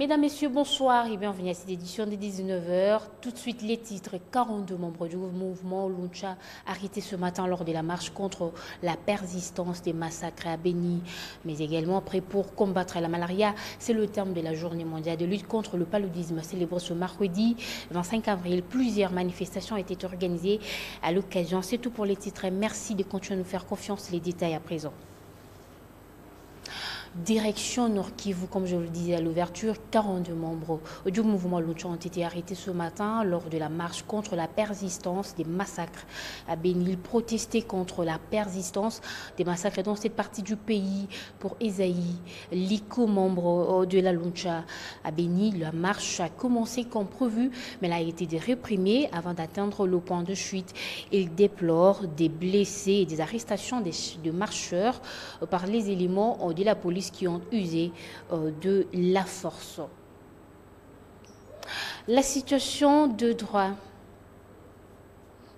Mesdames, Messieurs, bonsoir et bienvenue à cette édition de 19h. Tout de suite, les titres. 42 membres du mouvement Luncha arrêtés ce matin lors de la marche contre la persistance des massacres à Béni, mais également prêts pour combattre la malaria. C'est le terme de la journée mondiale de lutte contre le paludisme célébrée ce mercredi 25 avril. Plusieurs manifestations ont été organisées à l'occasion. C'est tout pour les titres. Merci de continuer à nous faire confiance. Les détails à présent. Direction Nord Kivu, comme je le disais à l'ouverture, 42 membres du mouvement Luncha ont été arrêtés ce matin lors de la marche contre la persistance des massacres à Béni. Ils protestaient contre la persistance des massacres dans cette partie du pays. Pour Esaïe Liko, membre de la Luncha à Béni, la marche a commencé comme prévu, mais elle a été réprimée avant d'atteindre le point de chute. Il déplore des blessés et des arrestations de marcheurs par les éléments de la police qui ont usé de la force. La situation de droit.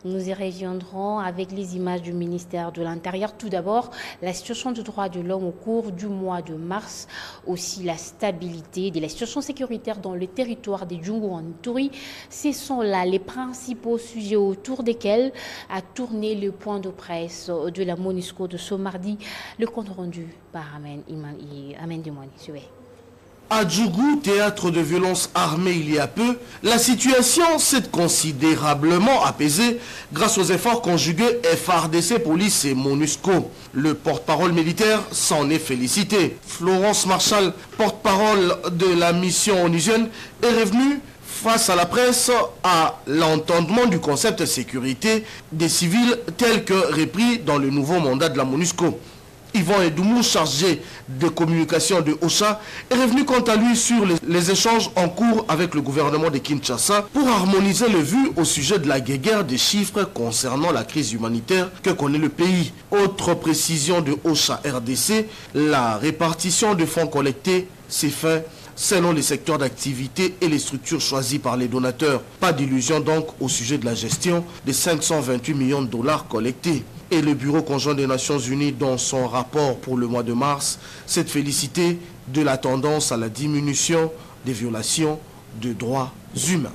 Nous y reviendrons avec les images du ministère de l'Intérieur. Tout d'abord, la situation de droit de l'homme au cours du mois de mars, aussi la stabilité de la situation sécuritaire dans le territoire des Djungu en Ituri. Ce sont là les principaux sujets autour desquels a tourné le point de presse de la MONUSCO de ce mardi. Le compte rendu par Amen Dimoni. À Djougou, théâtre de violence armée il y a peu, la situation s'est considérablement apaisée grâce aux efforts conjugués FARDC, police et MONUSCO. Le porte-parole militaire s'en est félicité. Florence Marshall, porte-parole de la mission onusienne, est revenue face à la presse à l'entendement du concept sécurité des civils tel que repris dans le nouveau mandat de la MONUSCO. Yvan Edoumou, chargé de communication de OCHA, est revenu quant à lui sur les échanges en cours avec le gouvernement de Kinshasa pour harmoniser le vu au sujet de la guéguerre des chiffres concernant la crise humanitaire que connaît le pays. Autre précision de OCHA RDC, la répartition de fonds collectés s'est faite selon les secteurs d'activité et les structures choisies par les donateurs. Pas d'illusion donc au sujet de la gestion des 528 millions de dollars collectés. Et le Bureau conjoint des Nations Unies, dans son rapport pour le mois de mars, s'est félicité de la tendance à la diminution des violations de droits humains.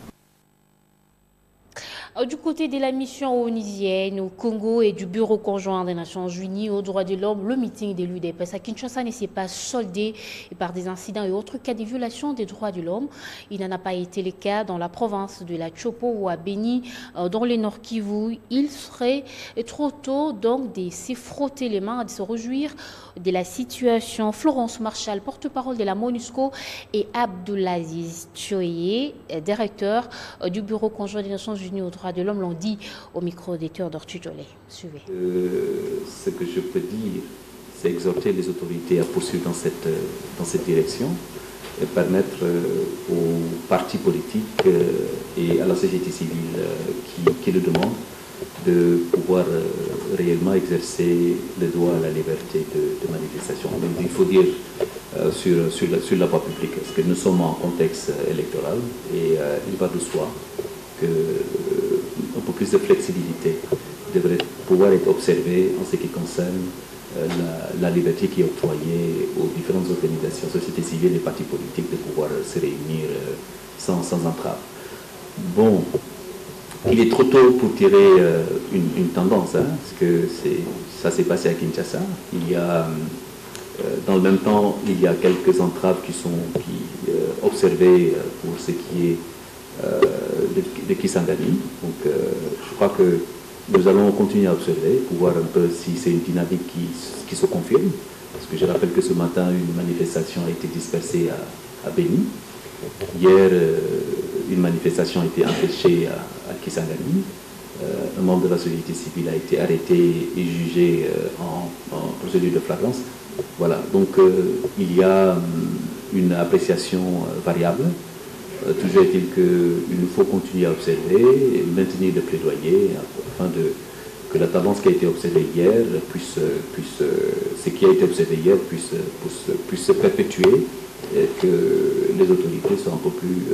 Du côté de la mission onusienne au Congo et du Bureau conjoint des Nations Unies aux droits de l'homme, le meeting des l'UDPS à Kinshasa ne s'est pas soldé par des incidents et autres cas de violation des droits de l'homme. Il n'en a pas été le cas dans la province de la Chopo ou à Béni, dans le Nord Kivu. Il serait trop tôt donc de se frotter les mains, de se réjouir de la situation. Florence Marshall, porte-parole de la MONUSCO, et Abdoulaziz Thioye, directeur du Bureau conjoint des Nations Unies aux droits de l'homme, l'ont dit au micro des Théodore Tutolé. Suivez. Ce que je peux dire, c'est exhorter les autorités à poursuivre dans cette direction et permettre aux partis politiques et à la société civile qui le demandent de pouvoir réellement exercer le droit à la liberté de manifestation. Donc, il faut dire sur la voie publique, parce que nous sommes en contexte électoral et il va de soi qu'un peu plus de flexibilité devrait pouvoir être observée en ce qui concerne la liberté qui est octroyée aux différentes organisations, sociétés civiles et partis politiques de pouvoir se réunir sans entrave. Bon, il est trop tôt pour tirer une tendance, hein, parce que ça s'est passé à Kinshasa. Il y a, dans le même temps, il y a quelques entraves qui sont observées pour ce qui est de Kisangani. Donc je crois que nous allons continuer à observer pour voir un peu si c'est une dynamique qui se confirme. Parce que je rappelle que ce matin, une manifestation a été dispersée à Béni. Hier, une manifestation a été empêchée à Kisangani. Un membre de la société civile a été arrêté et jugé en procédure de flagrance. Voilà, donc il y a une appréciation variable. Toujours est-il qu'il nous faut continuer à observer et maintenir le plaidoyer afin que la tendance qui a été observée hier ce qui a été observé hier puisse se perpétuer et que les autorités soient un peu plus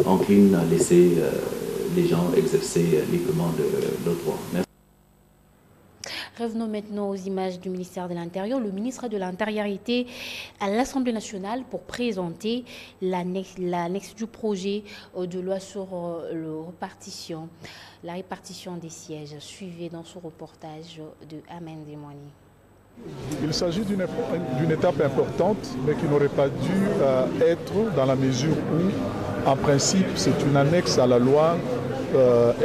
enclines à laisser les gens exercer librement leurs droits. Merci. Revenons maintenant aux images du ministère de l'Intérieur. Le ministre de l'Intérieur était à l'Assemblée nationale pour présenter l'annexe du projet de loi sur la répartition des sièges. Suivez dans ce reportage de Amen Demwani. Il s'agit d'une étape importante, mais qui n'aurait pas dû être dans la mesure où, en principe, c'est une annexe à la loi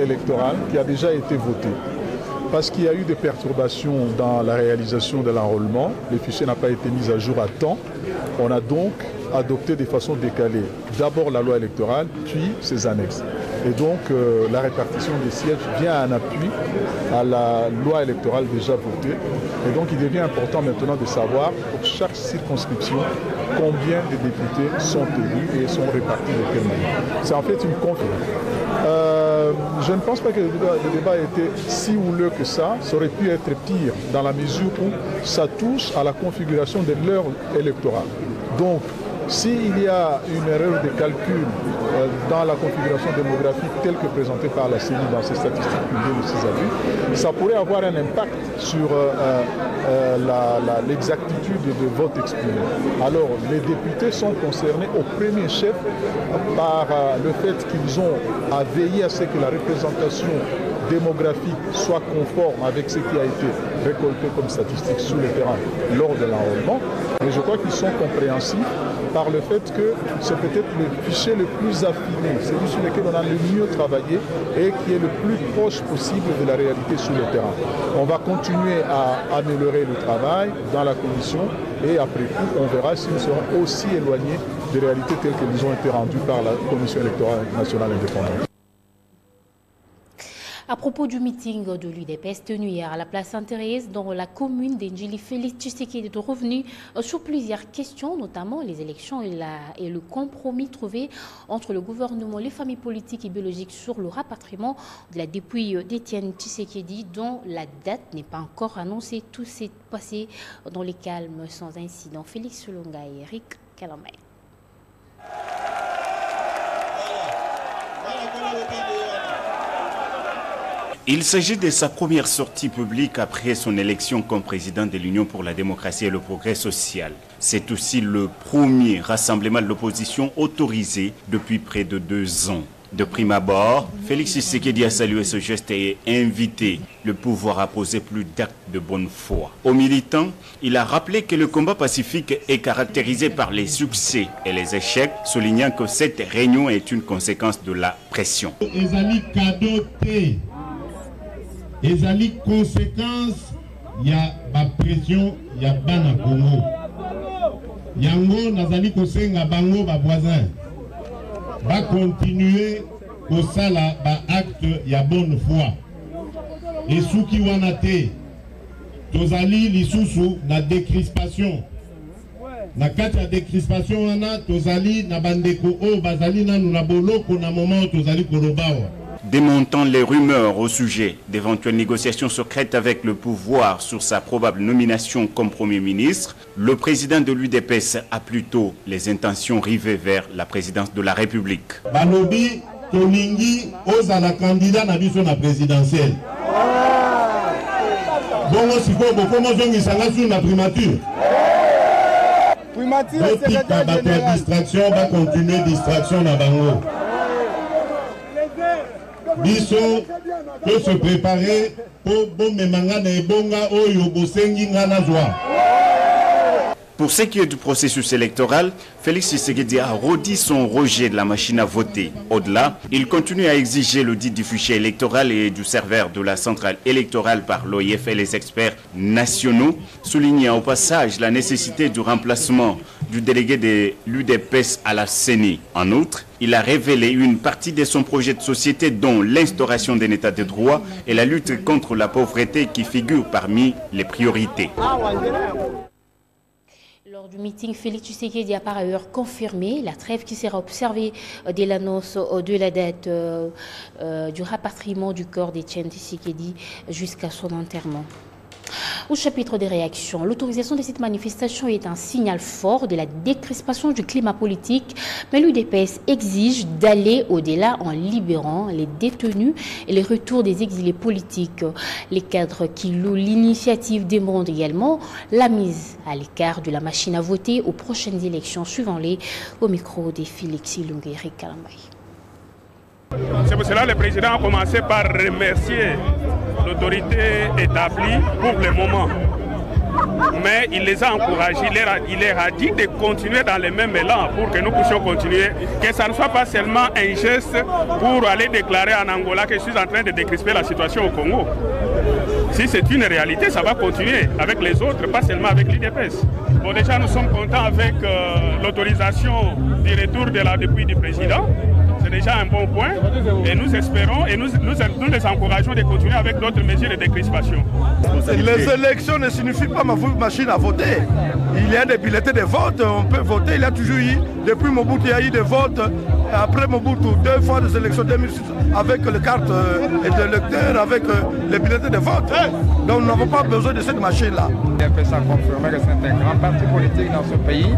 électorale qui a déjà été votée. Parce qu'il y a eu des perturbations dans la réalisation de l'enrôlement, les fichiers n'ont pas été mis à jour à temps. On a donc adopté de façon décalée d'abord la loi électorale, puis ses annexes. Et donc la répartition des sièges vient en appui à la loi électorale déjà votée. Et donc il devient important maintenant de savoir pour chaque circonscription combien de députés sont élus et sont répartis de quelle manière. C'est en fait une conférence. Je ne pense pas que le débat ait été si houleux que ça. Ça aurait pu être pire dans la mesure où ça touche à la configuration de l'heure électorale. Donc, s'il y a une erreur de calcul dans la configuration démographique telle que présentée par la CENI dans ses statistiques publiées le 6 avril, ça pourrait avoir un impact sur l'exactitude de vote exprimé. Alors, les députés sont concernés au premier chef par le fait qu'ils ont à veiller à ce que la représentation démographique soit conforme avec ce qui a été récolté comme statistique sur le terrain lors de l'enrôlement. Mais je crois qu'ils sont compréhensifs par le fait que c'est peut-être le fichier le plus affiné, celui sur lequel on a le mieux travaillé et qui est le plus proche possible de la réalité sur le terrain. On va continuer à améliorer le travail dans la commission et après coup, on verra si nous serons aussi éloignés des réalités telles qu'elles ont été rendues par la Commission électorale nationale indépendante. À propos du meeting de l'UDPS tenu hier à la place Sainte-Thérèse dans la commune d'Ndjili, Félix Tshisekedi est revenu sur plusieurs questions, notamment les élections et le compromis trouvé entre le gouvernement, les familles politiques et biologiques sur le rapatriement de la dépouille d'Étienne Tshisekedi dont la date n'est pas encore annoncée. Tout s'est passé dans les calmes sans incident. Félix Solonga et Eric Kalamay. Il s'agit de sa première sortie publique après son élection comme président de l'Union pour la démocratie et le progrès social. C'est aussi le premier rassemblement de l'opposition autorisé depuis près de 2 ans. De prime abord, Félix Tshisekedi a salué ce geste et invité le pouvoir à poser plus d'actes de bonne foi. Aux militants, il a rappelé que le combat pacifique est caractérisé par les succès et les échecs, soulignant que cette réunion est une conséquence de la pression. Ezali conséquence, il y a la pression, il y a bana Congo. Yango nazali kosenga bango ba voisin. Va continuer au sala ba acte ya bonne foi. Et souki wanate, tozali lisusu na décrispation. Na kati ya décrispation wana tozali na bandeko o bazali nanu na boloko na moment tozali kolobawa. Démontant les rumeurs au sujet d'éventuelles négociations secrètes avec le pouvoir sur sa probable nomination comme Premier ministre, le président de l'UDPS a plutôt les intentions rivées vers la présidence de la République. Balobi tolingi ozala candidat na biso na présidentielle. Bongo siko bokomo zongi sanga sur la primature. Primature distraction va continuer distraction na bango. Biso peut se préparer pour bon memanga na ebonga oyo bosengi ngana zwa. Pour ce qui est du processus électoral, Félix Tshisekedi a redit son rejet de la machine à voter. Au-delà, il continue à exiger l'audit du fichier électoral et du serveur de la centrale électorale par l'OIF et les experts nationaux, soulignant au passage la nécessité du remplacement du délégué de l'UDPS à la CENI. En outre, il a révélé une partie de son projet de société dont l'instauration d'un état de droit et la lutte contre la pauvreté qui figurent parmi les priorités. Lors du meeting, Félix Tshisekedi a par ailleurs confirmé la trêve qui sera observée dès l'annonce de la date du rapatriement du corps d'Étienne Tshisekedi jusqu'à son enterrement. Au chapitre des réactions, l'autorisation de cette manifestation est un signal fort de la décrispation du climat politique, mais l'UDPS exige d'aller au-delà en libérant les détenus et les retours des exilés politiques. Les cadres qui louent l'initiative demandent également la mise à l'écart de la machine à voter aux prochaines élections suivant-les. Au micro de Félix Ilungueri Kalambay. C'est pour cela que le président a commencé par remercier l'autorité établie pour le moment. Mais il les a encouragés, il leur a dit de continuer dans le même élan pour que nous puissions continuer, que ça ne soit pas seulement un geste pour aller déclarer en Angola que je suis en train de décrisper la situation au Congo. Si c'est une réalité, ça va continuer avec les autres, pas seulement avec l'UDPS. Bon, déjà, nous sommes contents avec l'autorisation du retour de la dépouille du président. C'est déjà un bon point et nous espérons et nous les encourageons de continuer avec d'autres mesures de décrispation. Les élections ne signifient pas ma machine à voter. Il y a des bulletins de vote, on peut voter. Il y a toujours eu, depuis Mobutu, il y a eu des votes. Après Mobutu, 2 fois des élections 2006 avec les cartes de lecteurs, avec les bulletins de vote. Donc nous n'avons pas besoin de cette machine-là. Ça a confirmé que c'est un grand parti politique dans ce pays,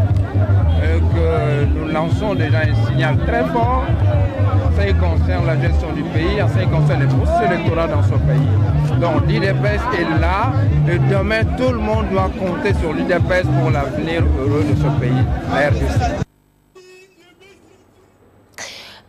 que nous lançons déjà un signal très fort en ce qui concerne la gestion du pays, en ce qui concerne les processus électoraux dans ce pays. Donc l'UDPS est là et demain tout le monde doit compter sur l'UDPS pour l'avenir heureux de ce pays, la RDC.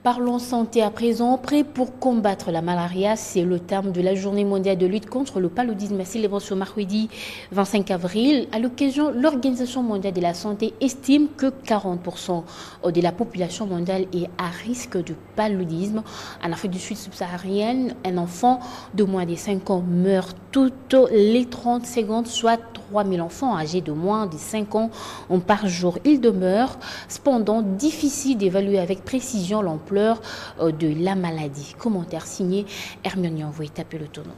Parlons santé à présent. Prêt pour combattre la malaria, c'est le terme de la journée mondiale de lutte contre le paludisme célébrée ce mercredi 25 avril. À l'occasion, l'Organisation mondiale de la santé estime que 40% de la population mondiale est à risque de paludisme. En Afrique du Sud subsaharienne, un enfant de moins de 5 ans meurt toutes les 30 secondes, soit 3000 enfants âgés de moins de 5 ans par jour. Il demeure cependant difficile d'évaluer avec précision l'ampleur de la maladie. Commentaire signé Hermione Envoy, taper le tonneau.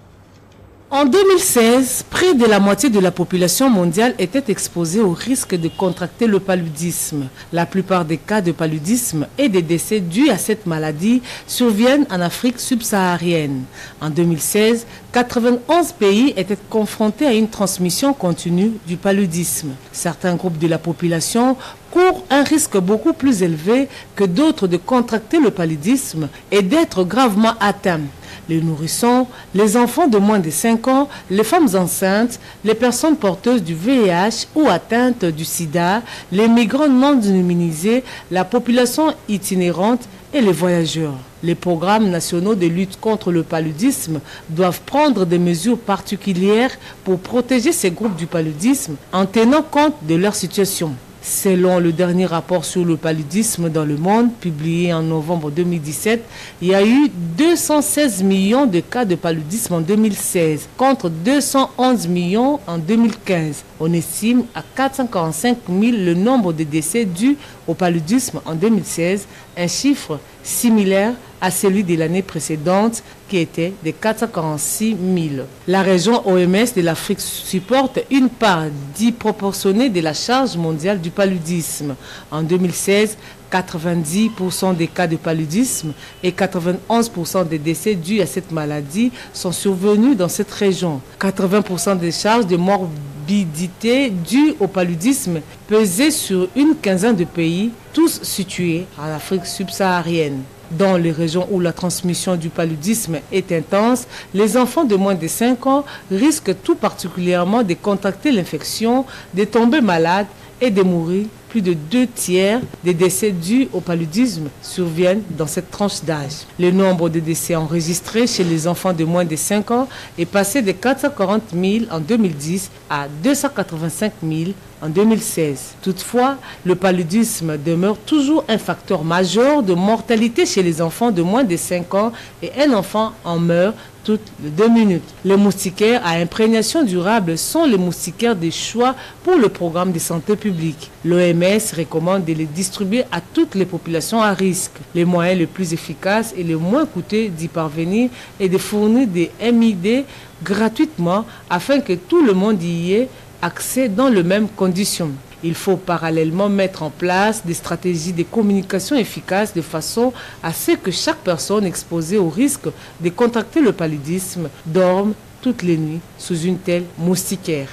En 2016, près de la moitié de la population mondiale était exposée au risque de contracter le paludisme. La plupart des cas de paludisme et des décès dus à cette maladie surviennent en Afrique subsaharienne. En 2016, 91 pays étaient confrontés à une transmission continue du paludisme. Certains groupes de la population courent un risque beaucoup plus élevé que d'autres de contracter le paludisme et d'être gravement atteints. Les nourrissons, les enfants de moins de 5 ans, les femmes enceintes, les personnes porteuses du VIH ou atteintes du sida, les migrants non immunisés, la population itinérante et les voyageurs. Les programmes nationaux de lutte contre le paludisme doivent prendre des mesures particulières pour protéger ces groupes du paludisme en tenant compte de leur situation. Selon le dernier rapport sur le paludisme dans le monde, publié en novembre 2017, il y a eu 216 millions de cas de paludisme en 2016, contre 211 millions en 2015. On estime à 445 000 le nombre de décès dus au paludisme en 2016, un chiffre similaire à celui de l'année précédente qui était de 446 000. La région OMS de l'Afrique supporte une part disproportionnée de la charge mondiale du paludisme. En 2016, 90% des cas de paludisme et 91% des décès dus à cette maladie sont survenus dans cette région. 80% des charges de morbidité dues au paludisme pesaient sur une quinzaine de pays, tous situés en Afrique subsaharienne. Dans les régions où la transmission du paludisme est intense, les enfants de moins de 5 ans risquent tout particulièrement de contracter l'infection, de tomber malades et de mourir. Plus de 2 tiers des décès dus au paludisme surviennent dans cette tranche d'âge. Le nombre de décès enregistrés chez les enfants de moins de 5 ans est passé de 440 000 en 2010 à 285 000 en 2016. Toutefois, le paludisme demeure toujours un facteur majeur de mortalité chez les enfants de moins de 5 ans et un enfant en meurt toutes les 2 minutes. Les moustiquaires à imprégnation durable sont les moustiquaires de choix pour le programme de santé publique. L'OMS recommande de les distribuer à toutes les populations à risque. Les moyens les plus efficaces et les moins coûteux d'y parvenir est de fournir des MID gratuitement afin que tout le monde y ait accès dans les mêmes conditions. Il faut parallèlement mettre en place des stratégies de communication efficaces de façon à ce que chaque personne exposée au risque de contracter le paludisme dorme toutes les nuits sous une telle moustiquaire.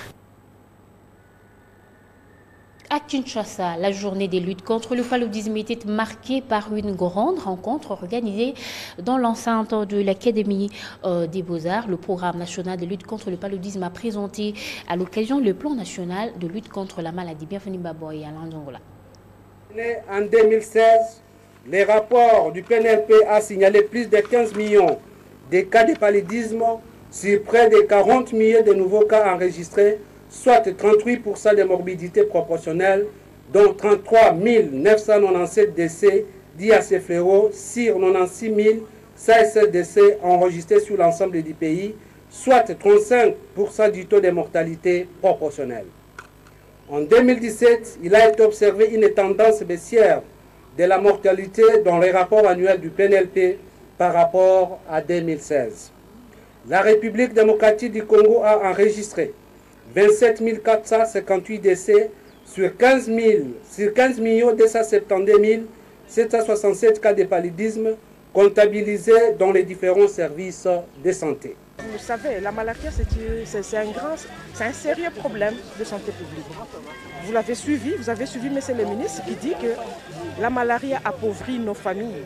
À Kinshasa, la journée des luttes contre le paludisme était marquée par une grande rencontre organisée dans l'enceinte de l'Académie des Beaux-Arts. Le programme national de lutte contre le paludisme a présenté à l'occasion le plan national de lutte contre la maladie. Bienvenue Baboy et Alain Zongola. En 2016, les rapports du PNLP a signalé plus de 15 millions de cas de paludisme sur près de 40 millions de nouveaux cas enregistrés, soit 38% de morbidité proportionnelle, dont 33 997 décès dits à ces fléaux sur 96 107 décès enregistrés sur l'ensemble du pays, soit 35% du taux de mortalité proportionnelle. En 2017, il a été observé une tendance baissière de la mortalité dans les rapports annuels du PNLP par rapport à 2016. La République démocratique du Congo a enregistré 27 458 décès sur 15 272 767 cas de paludisme comptabilisés dans les différents services de santé. Vous savez, la malaria, c'est un sérieux problème de santé publique. Vous l'avez suivi, vous avez suivi, monsieur le ministre, qui dit que la malaria appauvrit nos familles.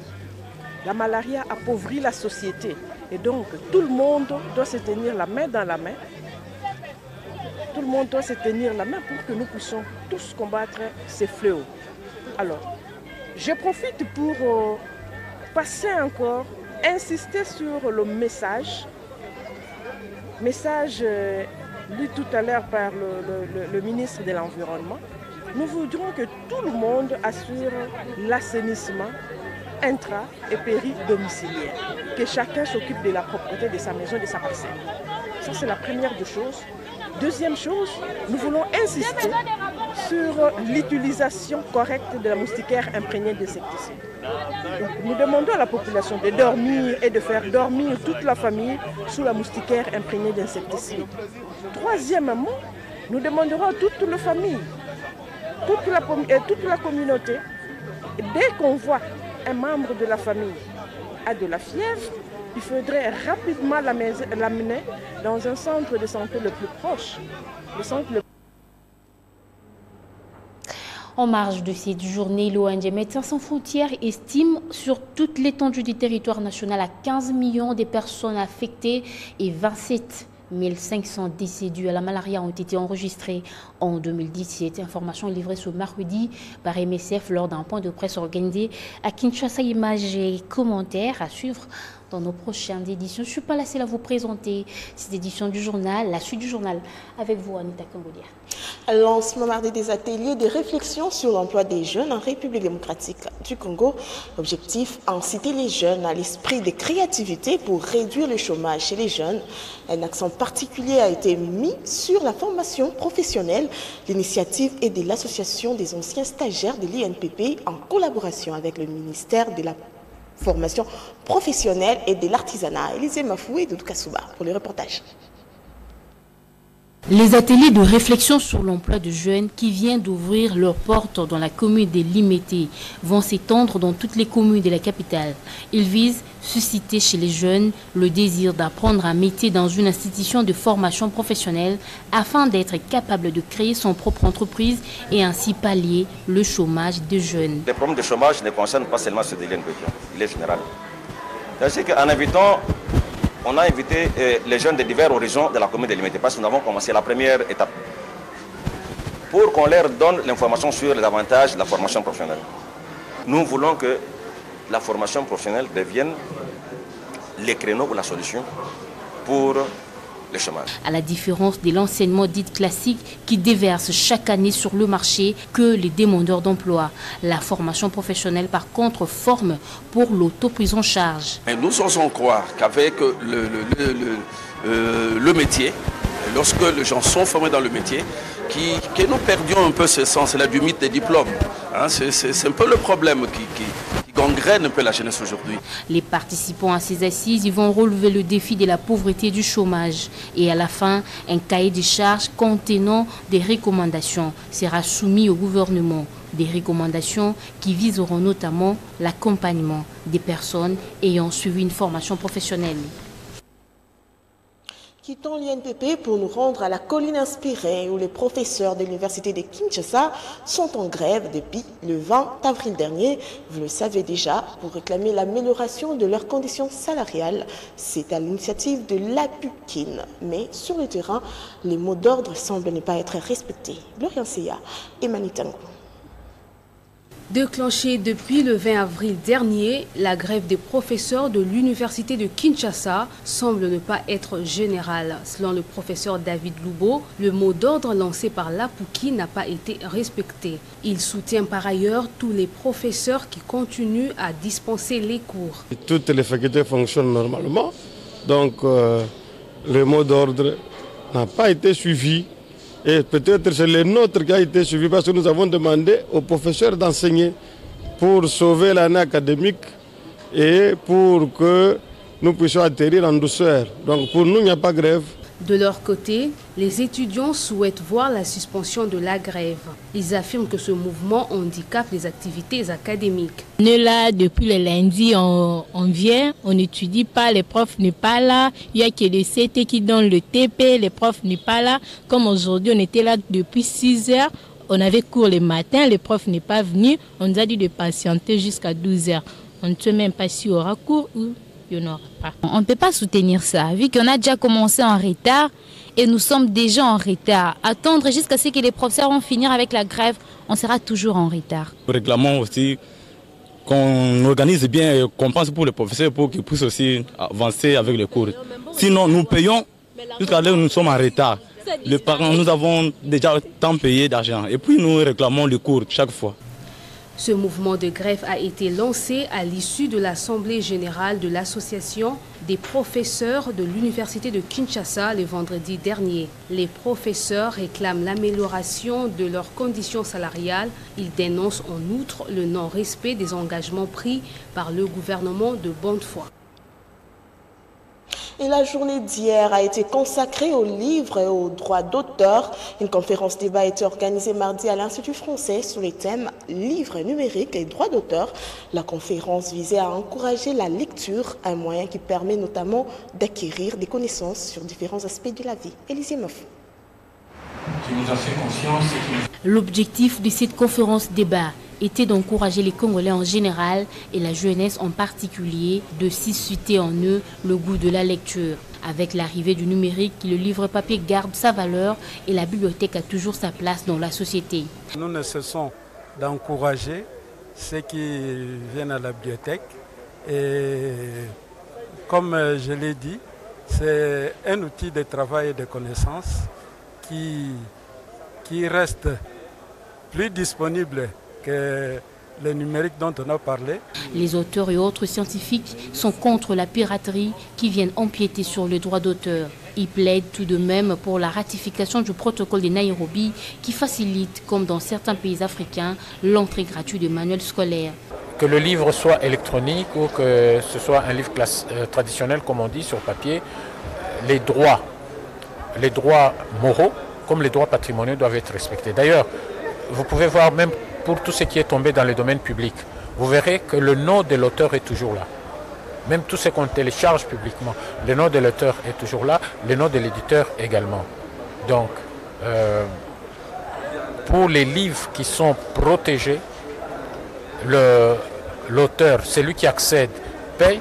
La malaria appauvrit la société. Et donc, tout le monde doit se tenir la main dans la main. Tout le monde doit se tenir la main pour que nous puissions tous combattre ces fléaux. Alors, je profite pour passer encore, insister sur le message lu tout à l'heure par le ministre de l'Environnement. Nous voudrions que tout le monde assure l'assainissement intra- et péri-domiciliaire, que chacun s'occupe de la propreté de sa maison, de sa parcelle. Ça, c'est la première des choses. Deuxième chose, nous voulons insister sur l'utilisation correcte de la moustiquaire imprégnée d'insecticides. Nous demandons à la population de dormir et de faire dormir toute la famille sous la moustiquaire imprégnée d'insecticides. Troisièmement, nous demanderons à toute la famille, toute la communauté, dès qu'on voit un membre de la famille a de la fièvre, il faudrait rapidement l'amener dans un centre de santé le plus proche. En marge de cette journée, l'ONG Médecins sans frontières estime sur toute l'étendue du territoire national à 15 millions de personnes affectées et 27 500 décès dus à la malaria ont été enregistrés en 2017. Information livrée ce mercredi par MSF lors d'un point de presse organisé à Kinshasa. Images et commentaires à suivre dans nos prochaines éditions. Je ne suis pas lassée à vous présenter cette édition du journal, la suite du journal, avec vous, Anita Kangodia. Lancement mardi des ateliers de réflexion sur l'emploi des jeunes en République démocratique du Congo. Objectif, inciter les jeunes à l'esprit de créativité pour réduire le chômage chez les jeunes. Un accent particulier a été mis sur la formation professionnelle. L'initiative est de l'Association des anciens stagiaires de l'INPP en collaboration avec le ministère de la formation professionnelle et de l'artisanat. Élisée Mafou et Doudou Kassouba pour le reportage. Les ateliers de réflexion sur l'emploi de jeunes qui viennent d'ouvrir leurs portes dans la commune de Limete vont s'étendre dans toutes les communes de la capitale. Ils visent susciter chez les jeunes le désir d'apprendre un métier dans une institution de formation professionnelle afin d'être capable de créer son propre entreprise et ainsi pallier le chômage des jeunes. Les problèmes de chômage ne concernent pas seulement ceux de l'INPP, il est général. C'est qu'en invitant, on a invité les jeunes de diverses régions de la commune de Limete parce que nous avons commencé la première étape pour qu'on leur donne l'information sur les avantages de la formation professionnelle. Nous voulons que la formation professionnelle devienne les créneaux ou la solution pour le chômage. À la différence de l'enseignement dit classique qui déverse chaque année sur le marché que les demandeurs d'emploi. La formation professionnelle par contre forme pour l'auto-prise en charge. Et nous osons croire qu'avec le métier, lorsque les gens sont formés dans le métier, que nous perdions un peu ce sens-là du mythe des diplômes. Hein, c'est un peu le problème qui gangrène un peu la jeunesse aujourd'hui. Les participants à ces assises ils vont relever le défi de la pauvreté et du chômage. Et à la fin, un cahier de charges contenant des recommandations sera soumis au gouvernement. Des recommandations qui viseront notamment l'accompagnement des personnes ayant suivi une formation professionnelle. Quittons l'INPP pour nous rendre à la colline inspirée où les professeurs de l'université de Kinshasa sont en grève depuis le 20 avril dernier. Vous le savez déjà, pour réclamer l'amélioration de leurs conditions salariales. C'est à l'initiative de l'APUKIN. Mais sur le terrain, les mots d'ordre semblent ne pas être respectés. Gloria Seya et Manitango. Déclenchée depuis le 20 avril dernier, la grève des professeurs de l'université de Kinshasa semble ne pas être générale. Selon le professeur David Loubo, le mot d'ordre lancé par l'APUKI n'a pas été respecté. Il soutient par ailleurs tous les professeurs qui continuent à dispenser les cours. Toutes les facultés fonctionnent normalement, donc le mot d'ordre n'a pas été suivi. Et peut-être c'est le nôtre qui a été suivi parce que nous avons demandé aux professeurs d'enseigner pour sauver l'année académique et pour que nous puissions atterrir en douceur. Donc pour nous, il n'y a pas de grève. De leur côté, les étudiants souhaitent voir la suspension de la grève. Ils affirment que ce mouvement handicape les activités académiques. On est là depuis le lundi, on vient, on n'étudie pas, les profs n'est pas là. Il n'y a que les CT qui donnent le TP, les profs n'est pas là. Comme aujourd'hui, on était là depuis 6 heures, on avait cours le matin, les profs n'est pas venu. On nous a dit de patienter jusqu'à 12 heures. On ne sait même pas s'il y aura cours ou il n'y en aura pas. On ne peut pas soutenir ça, vu qu'on a déjà commencé en retard et nous sommes déjà en retard. Attendre jusqu'à ce que les professeurs vont finir avec la grève, on sera toujours en retard. Nous réclamons aussi qu'on organise bien et qu'on pense pour les professeurs pour qu'ils puissent aussi avancer avec les cours. Sinon, nous payons jusqu'à là où nous sommes en retard. Les parents, nous avons déjà tant payé d'argent et puis nous réclamons les cours chaque fois. Ce mouvement de grève a été lancé à l'issue de l'Assemblée générale de l'Association des professeurs de l'Université de Kinshasa le vendredi dernier. Les professeurs réclament l'amélioration de leurs conditions salariales. Ils dénoncent en outre le non-respect des engagements pris par le gouvernement de bonne foi. Et la journée d'hier a été consacrée aux livres et aux droits d'auteur. Une conférence débat a été organisée mardi à l'Institut français sous les thèmes livres numériques et droits d'auteur. La conférence visait à encourager la lecture, un moyen qui permet notamment d'acquérir des connaissances sur différents aspects de la vie. Élisée Moff. L'objectif de cette conférence débat était d'encourager les Congolais en général et la jeunesse en particulier de susciter en eux le goût de la lecture. Avec l'arrivée du numérique, le livre papier garde sa valeur et la bibliothèque a toujours sa place dans la société. Nous ne cessons d'encourager ceux qui viennent à la bibliothèque et comme je l'ai dit, c'est un outil de travail et de connaissance qui reste plus disponible que le numérique dont on a parlé. Les auteurs et autres scientifiques sont contre la piraterie qui viennent empiéter sur le droit d'auteur. Ils plaident tout de même pour la ratification du protocole de Nairobi qui facilite, comme dans certains pays africains, l'entrée gratuite de manuels scolaires. Que le livre soit électronique ou que ce soit un livre traditionnel, comme on dit, sur papier, les droits moraux comme les droits patrimoniaux doivent être respectés. D'ailleurs, vous pouvez voir même pour tout ce qui est tombé dans le domaine public, vous verrez que le nom de l'auteur est toujours là. Même tout ce qu'on télécharge publiquement, le nom de l'auteur est toujours là, le nom de l'éditeur également. Donc, pour les livres qui sont protégés, l'auteur, celui qui accède, paye,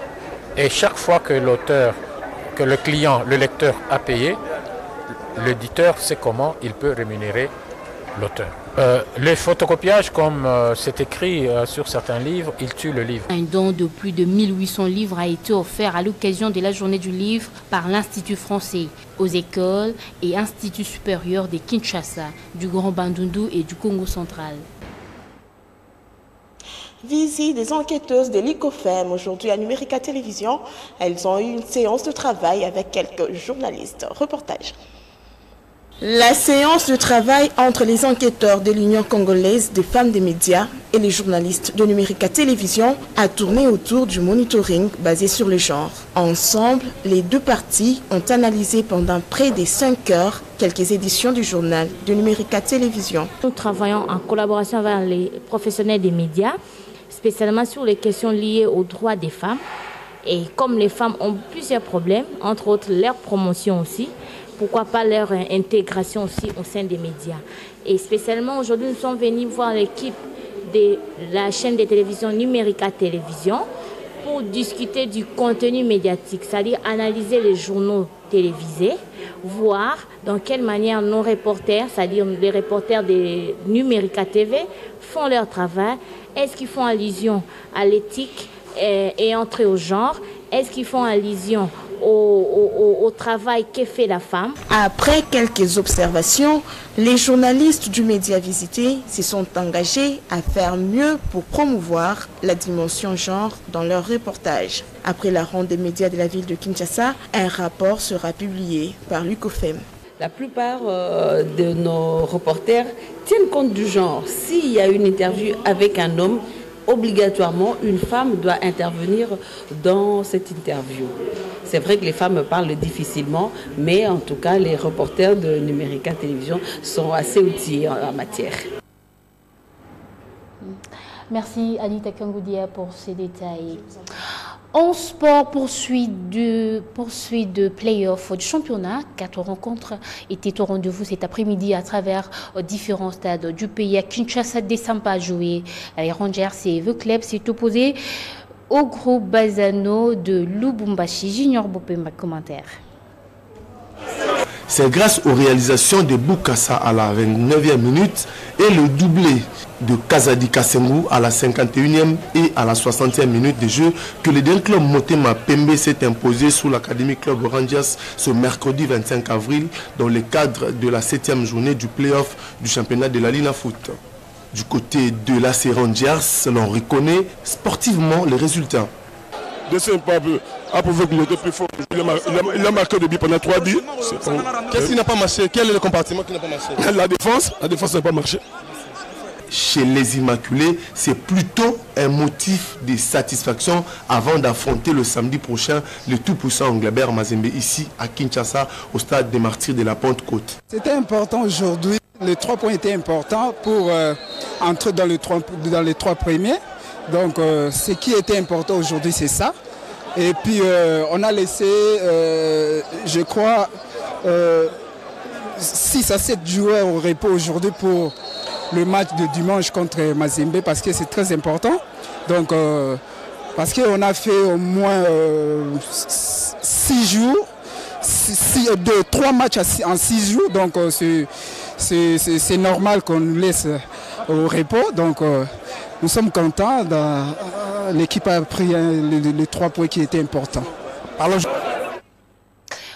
et chaque fois que l'auteur, que le client, le lecteur a payé, l'éditeur sait comment il peut rémunérer l'auteur. Le photocopiage, comme c'est écrit sur certains livres, il tue le livre. Un don de plus de 1800 livres a été offert à l'occasion de la journée du livre par l'Institut français aux écoles et instituts supérieurs de Kinshasa, du Grand Bandundu et du Congo central. Visite des enquêteuses de l'ICOFEM aujourd'hui à Numérica Télévision. Elles ont eu une séance de travail avec quelques journalistes. Reportage. La séance de travail entre les enquêteurs de l'Union congolaise des femmes des médias et les journalistes de Numérica Télévision a tourné autour du monitoring basé sur le genre. Ensemble, les deux parties ont analysé pendant près de 5 heures quelques éditions du journal de Numérica Télévision. Nous travaillons en collaboration avec les professionnels des médias, spécialement sur les questions liées aux droits des femmes Et comme les femmes ont plusieurs problèmes, entre autres leur promotion aussi, pourquoi pas leur intégration aussi au sein des médias. Et spécialement aujourd'hui, nous sommes venus voir l'équipe de la chaîne de télévision Numérica Télévision pour discuter du contenu médiatique, c'est-à-dire analyser les journaux télévisés, voir dans quelle manière nos reporters, c'est-à-dire les reporters de Numérica TV, font leur travail. Est-ce qu'ils font allusion à l'éthique et entrer au genre? Est-ce qu'ils font allusion au travail qu'est fait la femme? Après quelques observations, les journalistes du média visité se sont engagés à faire mieux pour promouvoir la dimension genre dans leurs reportages. Après la ronde des médias de la ville de Kinshasa, un rapport sera publié par l'UCOFEM. La plupart de nos reporters tiennent compte du genre. S'il y a une interview avec un homme, obligatoirement, une femme doit intervenir dans cette interview. C'est vrai que les femmes parlent difficilement, mais en tout cas, les reporters de Numérica Télévision sont assez outillés en la matière. Merci Anita Kangoudia pour ces détails. En sport, poursuite de play-off du championnat. 4 rencontres étaient au rendez-vous cet après-midi à travers différents stades du pays. À Kinshasa, Desampa a joué. Les Rangers et The Club s'est opposé au groupe Bazano de Lubumbashi. Junior Bopemba, commentaire. C'est grâce aux réalisations de Boukassa à la 29e minute et le doublé de Kazadi Kassengou à la 51e et à la 60e minute de jeu que le dernier club Motema Pembe s'est imposé sous l'Académie Club Rangers ce mercredi 25 avril dans le cadre de la 7e journée du play-off du championnat de la Lina Foot. Du côté de l'AC Rangers, l'on reconnaît sportivement les résultats. Deuxième pas a prouvé qu'il était plus fort. Il a marqué de but pendant 3 buts. Qu'est-ce qui n'a pas marché? Quel est le compartiment qui n'a pas marché? La défense n'a pas marché. Chez les Immaculés, c'est plutôt un motif de satisfaction avant d'affronter le samedi prochain le tout-puissant Anglebert Mazembe ici à Kinshasa au stade des Martyrs de la Pentecôte. C'était important aujourd'hui. Les 3 points étaient importants pour entrer dans les 3 premiers. Donc ce qui était important aujourd'hui, c'est ça. Et puis on a laissé, je crois, 6 à 7 joueurs au repos aujourd'hui pour le match de dimanche contre Mazembe parce que c'est très important. Donc parce qu'on a fait au moins 6 jours, 3 matchs en 6 jours. Donc c'est normal qu'on nous laisse au repos. Donc nous sommes contents. L'équipe a pris les 3 points qui étaient importants.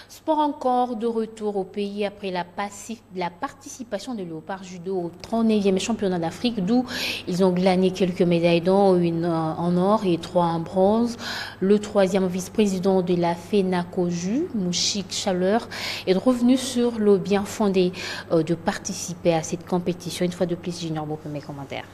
Sport encore de retour au pays après la participation des Léopards Judo au 39e championnat d'Afrique, d'où ils ont glané quelques médailles d'or, une en or et 3 en bronze. Le 3e vice-président de la FENACOJU, Mouchik Chaleur, est revenu sur le bien fondé de participer à cette compétition. Une fois de plus, Junior Bopé, mes commentaires.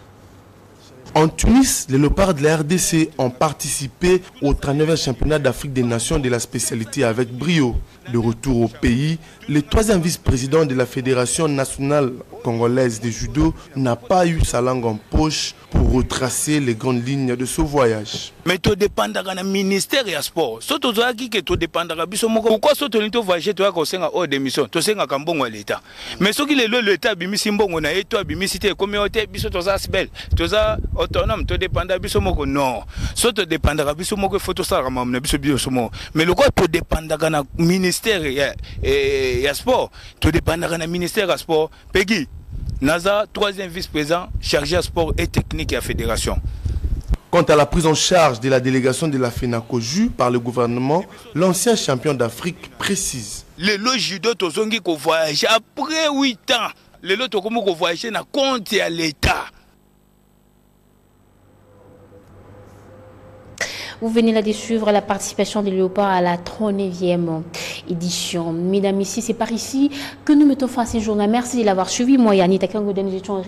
En Tunis, les Léopards de la RDC ont participé au 39e championnat d'Afrique des Nations de la spécialité avec brio. De retour au pays, le 3e vice-président de la Fédération nationale congolaise de judo n'a pas eu sa langue en poche pour retracer les grandes lignes de ce voyage. Mais tout dépend du ministère du sport. Si tu as dit que tout dépend de pourquoi si tu as voyagé, tu as hors d'émission, tu as un bon l'État. Mais ce qui est l'État, tu as une communauté, tu as autonome, tu dépends de non. Si tu dépends de il faut tout ça. Mais le quoi, tu dépend du ministère et sport. Tu dépend du ministère du sport. Peggy, Naza, 3e vice-président chargé à sport et technique et à fédération. Quant à la prise en charge de la délégation de la FENACOJU par le gouvernement, l'ancien champion d'Afrique précise. Le judo tozongi ko voyage après 8 ans. Le lot ko voyage na compte à l'État. Vous venez là de suivre la participation des Léopards à la 39e édition. Mesdames, messieurs, c'est par ici que nous mettons fin à ce journal. Merci de l'avoir suivi. Moi, Anita Kangoudia, nous étions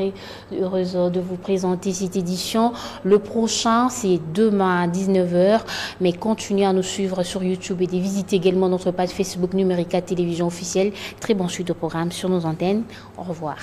heureuse de vous présenter cette édition. Le prochain, c'est demain à 19h. Mais continuez à nous suivre sur YouTube et de visiter également notre page Facebook Numérica Télévision officielle. Très bon suite de programme sur nos antennes. Au revoir.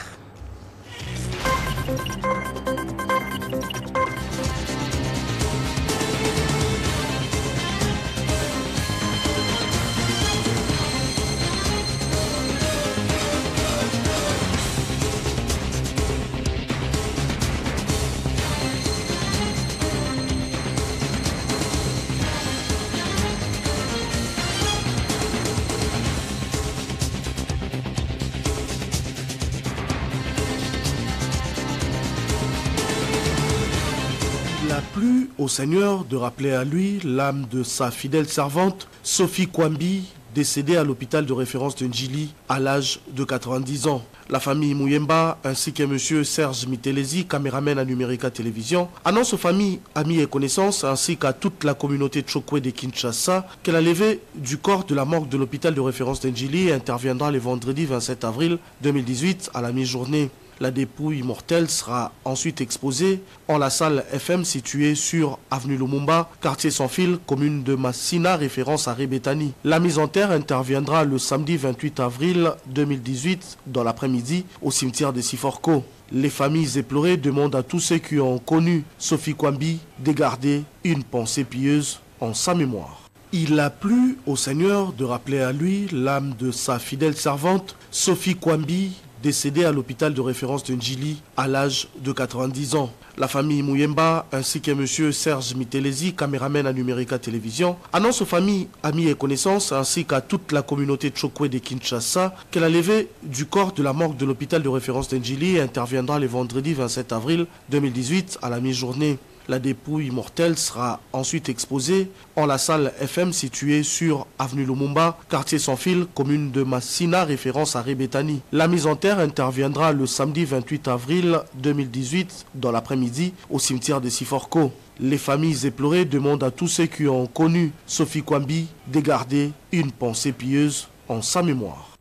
a plu au Seigneur de rappeler à lui l'âme de sa fidèle servante, Sophie Kwambi, décédée à l'hôpital de référence de Njili à l'âge de 90 ans. La famille Mouyemba ainsi que M. Serge Mitelezi, caméraman à Numérica Télévision, annonce aux familles, amis et connaissances ainsi qu'à toute la communauté Tchokwe de Kinshasa que la levée du corps de la morgue de l'hôpital de référence de Njili interviendra le vendredi 27 avril 2018 à la mi-journée. La dépouille mortelle sera ensuite exposée en la salle FM située sur avenue Lumumba, quartier sans fil, commune de Massina, référence à Rebetani. La mise en terre interviendra le samedi 28 avril 2018 dans l'après-midi au cimetière de Siforko. Les familles éplorées demandent à tous ceux qui ont connu Sophie Kwambi de garder une pensée pieuse en sa mémoire. Il a plu au Seigneur de rappeler à lui l'âme de sa fidèle servante, Sophie Kwambi, décédée à l'hôpital de référence de Njili à l'âge de 90 ans. La famille Mouyemba ainsi que M. Serge Mitelezi, caméraman à Numérica Télévision, annonce aux familles, amis et connaissances ainsi qu'à toute la communauté Tchokwe de Kinshasa que la levée du corps de la morgue de l'hôpital de référence de Njili interviendra le vendredi 27 avril 2018 à la mi-journée. La dépouille mortelle sera ensuite exposée en la salle FM située sur avenue Lumumba, quartier sans fil, commune de Massina, référence à Rebetani. La mise en terre interviendra le samedi 28 avril 2018 dans l'après-midi au cimetière de Siforko. Les familles éplorées demandent à tous ceux qui ont connu Sophie Kwambi de garder une pensée pieuse en sa mémoire.